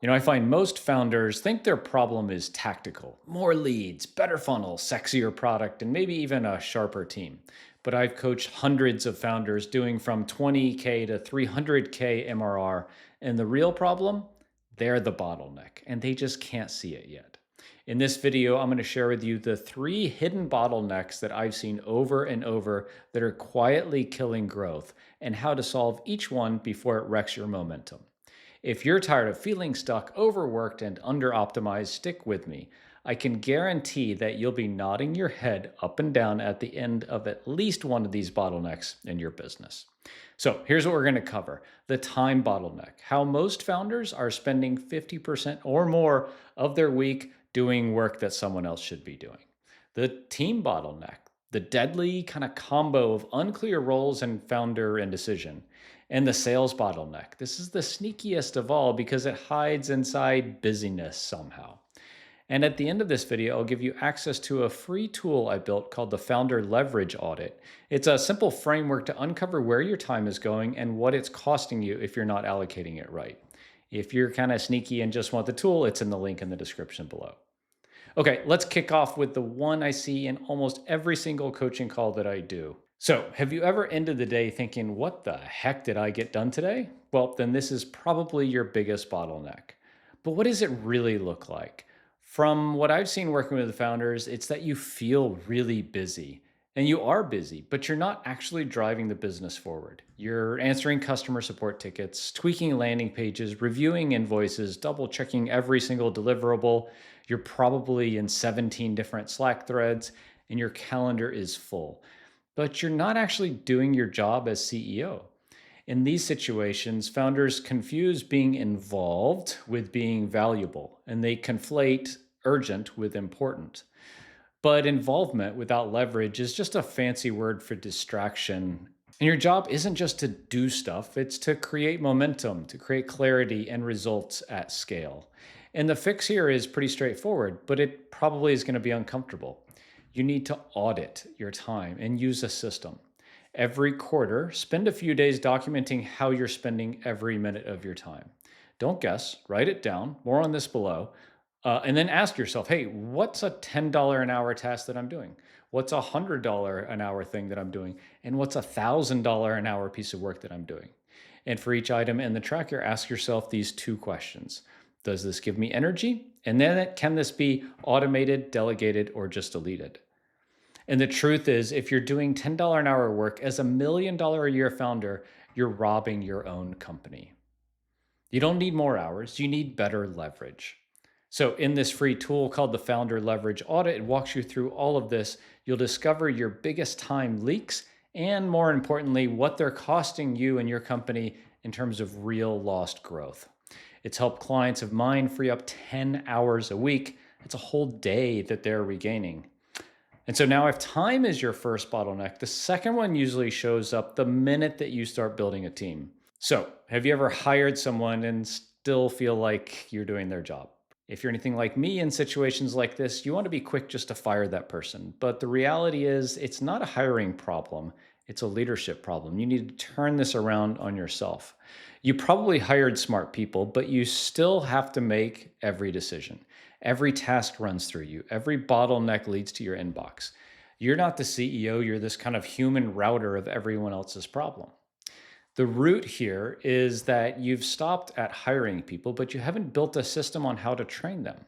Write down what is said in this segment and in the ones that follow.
I find most founders think their problem is tactical: more leads, better funnel, sexier product, and maybe even a sharper team. But I've coached hundreds of founders doing from 20K to 300K MRR. And the real problem? They're the bottleneck, and they just can't see it yet. In this video, I'm going to share with you the three hidden bottlenecks that I've seen over and over that are quietly killing growth, and how to solve each one before it wrecks your momentum. If you're tired of feeling stuck, overworked, and under optimized, stick with me. I can guarantee that you'll be nodding your head up and down at the end of at least one of these bottlenecks in your business. So here's what we're going to cover: the time bottleneck, how most founders are spending 50% or more of their week doing work that someone else should be doing; the team bottleneck, the deadly kind of combo of unclear roles and founder indecision; and the sales bottleneck. This is the sneakiest of all because it hides inside busyness somehow. And at the end of this video, I'll give you access to a free tool I built called the Founder Leverage Audit. It's a simple framework to uncover where your time is going and what it's costing you if you're not allocating it right. If you're kind of sneaky and just want the tool, it's in the link in the description below. Okay, let's kick off with the one I see in almost every single coaching call that I do. So, have you ever ended the day thinking, what the heck did I get done today? Well, then this is probably your biggest bottleneck. But what does it really look like? From what I've seen working with the founders, it's that you feel really busy. And you are busy, but you're not actually driving the business forward. You're answering customer support tickets, tweaking landing pages, reviewing invoices, double checking every single deliverable. You're probably in 17 different Slack threads, and your calendar is full. But you're not actually doing your job as CEO. In these situations, founders confuse being involved with being valuable, and they conflate urgent with important. But involvement without leverage is just a fancy word for distraction. And your job isn't just to do stuff, it's to create momentum, to create clarity and results at scale. And the fix here is pretty straightforward, but it probably is going to be uncomfortable. You need to audit your time and use a system. Every quarter, spend a few days documenting how you're spending every minute of your time. Don't guess, write it down. More on this below. And then ask yourself, hey, what's a $10 an hour task that I'm doing? What's a $100 an hour thing that I'm doing? And what's a $1,000 an hour piece of work that I'm doing? And for each item in the tracker, ask yourself these two questions. Does this give me energy? And then can this be automated, delegated, or just deleted? And the truth is, if you're doing $10 an hour work as $1 million a year founder, you're robbing your own company. You don't need more hours, you need better leverage. So in this free tool called the Founder Leverage Audit, it walks you through all of this. You'll discover your biggest time leaks and, more importantly, what they're costing you and your company in terms of real lost growth. It's helped clients of mine free up 10 hours a week. It's a whole day that they're regaining. And so now, if time is your first bottleneck, the second one usually shows up the minute that you start building a team. So, have you ever hired someone and still feel like you're doing their job? If you're anything like me in situations like this, you want to be quick just to fire that person. But the reality is, it's not a hiring problem, it's a leadership problem. You need to turn this around on yourself. You probably hired smart people, but you still have to make every decision. Every task runs through you, every bottleneck leads to your inbox. You're not the CEO, you're this kind of human router of everyone else's problem. The root here is that you've stopped at hiring people, but you haven't built a system on how to train them.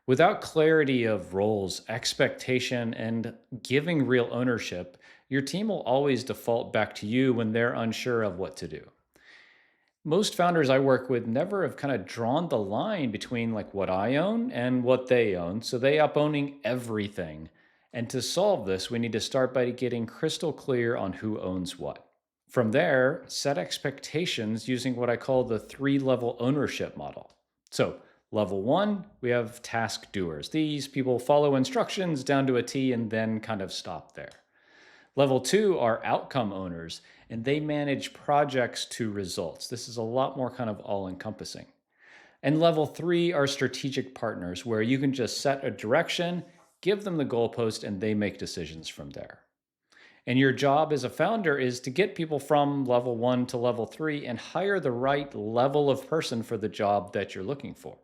Without clarity of roles, expectation, and giving real ownership, your team will always default back to you when they're unsure of what to do. Most founders I work with never have kind of drawn the line between like what I own and what they own, so they up owning everything. And to solve this, we need to start by getting crystal clear on who owns what. From there, set expectations using what I call the three-level ownership model. So, level one, we have task doers. These people follow instructions down to a T and then kind of stop there. Level two are outcome owners, and they manage projects to results. This is a lot more kind of all-encompassing. And level three are strategic partners, where you can just set a direction, give them the goalpost, and they make decisions from there. And your job as a founder is to get people from level 1 to level 3 and hire the right level of person for the job that you're looking for.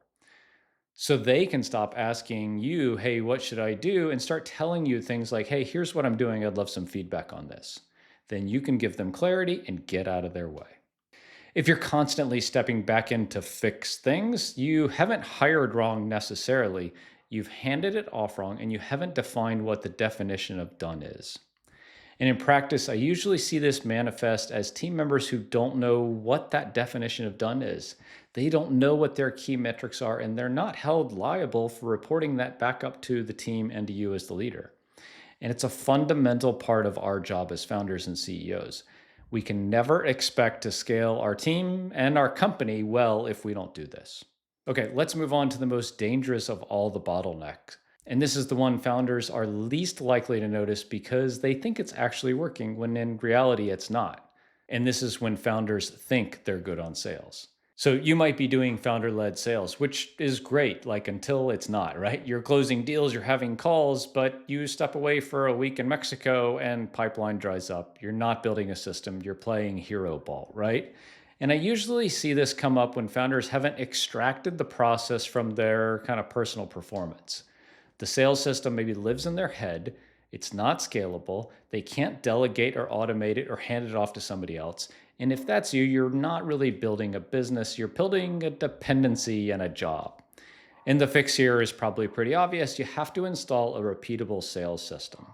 So they can stop asking you, hey, what should I do? And start telling you things like, hey, here's what I'm doing. I'd love some feedback on this. Then you can give them clarity and get out of their way. If you're constantly stepping back in to fix things, you haven't hired wrong necessarily. You've handed it off wrong and you haven't defined what the definition of done is. And in practice, I usually see this manifest as team members who don't know what that definition of done is. They don't know what their key metrics are, and they're not held liable for reporting that back up to the team and to you as the leader. And it's a fundamental part of our job as founders and CEOs. We can never expect to scale our team and our company well if we don't do this. Okay, let's move on to the most dangerous of all the bottlenecks. And this is the one founders are least likely to notice because they think it's actually working when in reality it's not. And this is when founders think they're good on sales. So you might be doing founder-led sales, which is great, like until it's not, right? You're closing deals, you're having calls, but you step away for a week in Mexico and pipeline dries up. You're not building a system, you're playing hero ball, right? And I usually see this come up when founders haven't extracted the process from their kind of personal performance. The sales system maybe lives in their head. It's not scalable. They can't delegate or automate it or hand it off to somebody else. And if that's you, you're not really building a business. You're building a dependency and a job. And the fix here is probably pretty obvious. You have to install a repeatable sales system.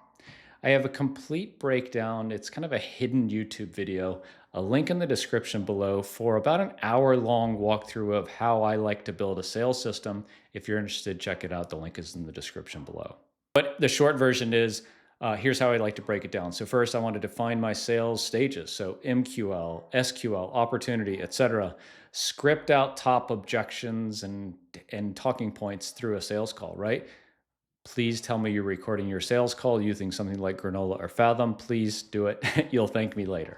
I have a complete breakdown. It's kind of a hidden YouTube video, a link in the description below for about an hour-long walkthrough of how I like to build a sales system. If you're interested, check it out. The link is in the description below. But the short version is, here's how I like to break it down. So first, I want to define my sales stages. So MQL, SQL, opportunity, etc. Script out top objections and talking points through a sales call, right? Please tell me you're recording your sales call using something like Granola or Fathom. Please do it. You'll thank me later.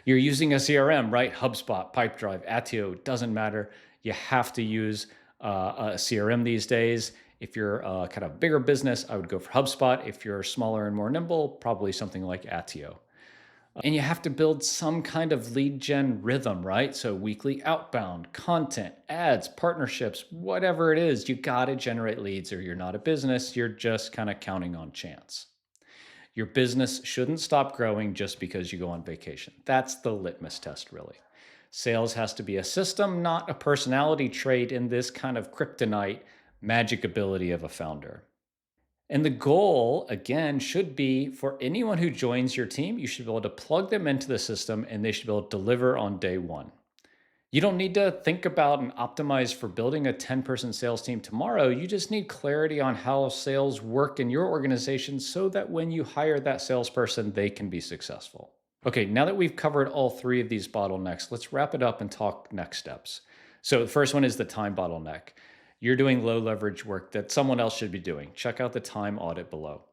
You're using a CRM, right? HubSpot, Pipedrive, Attio, doesn't matter. You have to use a CRM these days. If you're a kind of bigger business, I would go for HubSpot. If you're smaller and more nimble, probably something like Attio. And you have to build some kind of lead gen rhythm, right? So weekly outbound, content, ads, partnerships, whatever it is, you got to generate leads or you're not a business. You're just kind of counting on chance. Your business shouldn't stop growing just because you go on vacation. That's the litmus test, really. Sales has to be a system, not a personality trait in this kind of kryptonite magic ability of a founder. And the goal, again, should be for anyone who joins your team, you should be able to plug them into the system and they should be able to deliver on day one. You don't need to think about and optimize for building a 10-person sales team tomorrow. You just need clarity on how sales work in your organization so that when you hire that salesperson, they can be successful. Okay, now that we've covered all three of these bottlenecks, let's wrap it up and talk next steps. So the first one is the time bottleneck. You're doing low leverage work that someone else should be doing. Check out the time audit below.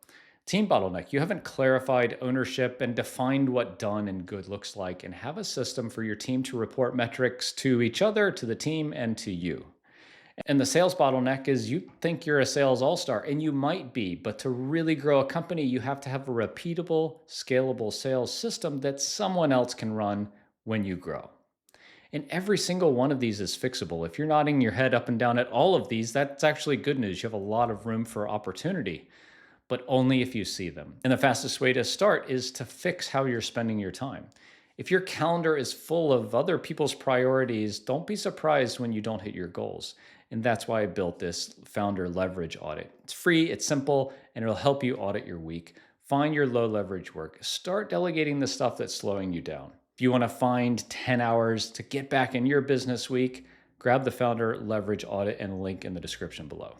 Team bottleneck, you haven't clarified ownership and defined what done and good looks like and have a system for your team to report metrics to each other, to the team, and to you. And the sales bottleneck is you think you're a sales all-star, and you might be, but to really grow a company, you have to have a repeatable, scalable sales system that someone else can run when you grow. And every single one of these is fixable. If you're nodding your head up and down at all of these, that's actually good news. You have a lot of room for opportunity, but only if you see them. And the fastest way to start is to fix how you're spending your time. If your calendar is full of other people's priorities, don't be surprised when you don't hit your goals. And that's why I built this founder leverage audit. It's free, it's simple, and it'll help you audit your week. Find your low leverage work. Start delegating the stuff that's slowing you down. If you want to find 10 hours to get back in your business week, grab the founder leverage audit and link in the description below.